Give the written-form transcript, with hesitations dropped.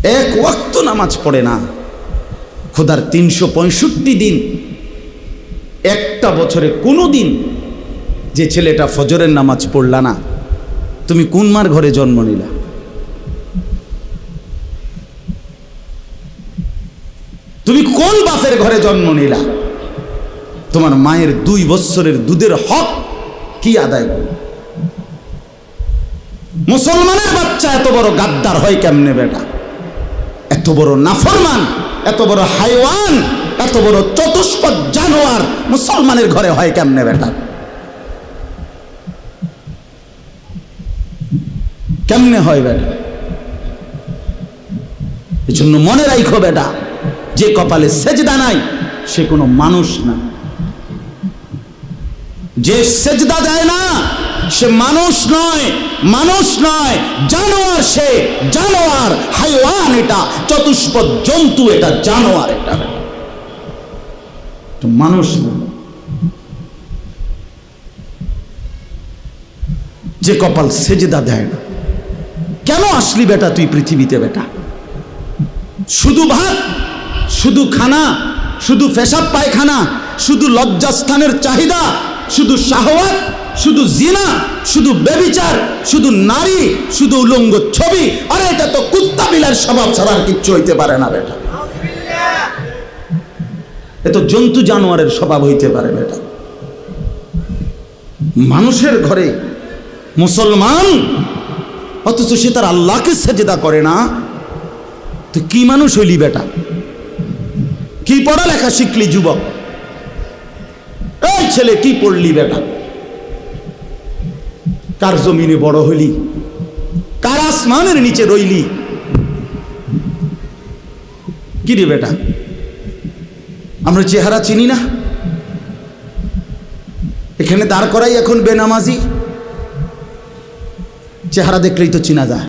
এক ওয়াক্ত নামাজ পড়ে না, খোদার 365 দিন, একটা বছরে কোনো দিন যে ছেলেটা ফজরের নামাজ পড়লা না, তুমি কোন মার ঘরে জন্ম নিলা? তুমি কোন বাপের ঘরে জন্ম নিলা? তোমার মায়ের 2 বছরের দুধের হক কি আদায় করল? মুসলমানের বাচ্চা এত বড় গাদ্দার হয় কেমনে বেটা? এত বড় নাফরমান, এত বড় হাইওয়ান, এত বড় চতুষ্পদ জানোয়ার মুসলমানের ঘরে হয় কেমনে বেটা? কেমনে হয় বেটা? এই জন্য মনে রাখো বেটা, যে কপালে সেজদা নাই সে কোনো মানুষ না। যে সেজদা দেয় না সে মানুষ নয়, মানুষ নয়, জানোয়ার। সে জানোয়ার, হাইওয়ান, এটা চতুষ্পদ জন্তু, এটা জানোয়ার, এটা মানুষ না। যে কপাল সেজদা দেয় না। কেন আসলি বেটা তুই পৃথিবীতে বেটা? শুধু ভাত, শুধু খানা, শুধু পেশাব পায়খানা, শুধু লজ্জাস্থানের চাহিদা, শুধু শাহওয়াত, শুধু জিনা, শুধু ব্যভিচার, শুধু নারী, শুধু উলঙ্গ ছবি। আরে এটা তো কুত্তা বিলার স্বভাব ছাড়া আর কিচ্ছু হইতে পারে না বেটা। এ তো জন্তু জানোয়ারের স্বভাব হইতে পারে বেটা। মানুষের ঘরে মুসলমান, অথচ সে তার আল্লাহকে সেজদা করে না। তো কি মানুষ হইলি বেটা? কি পড়ালেখা শিখলি যুবক? এই ছেলে কি পড়লি বেটা? কার জমিনে বড় হইলি? কার আসমানের নিচে রইলি? কি রে বেটা? আমরা চেহারা চিনি না? এখানে দাঁড় করাই এখন বেনামাজি। চেহারা দেখলেই তো চিনা যায়।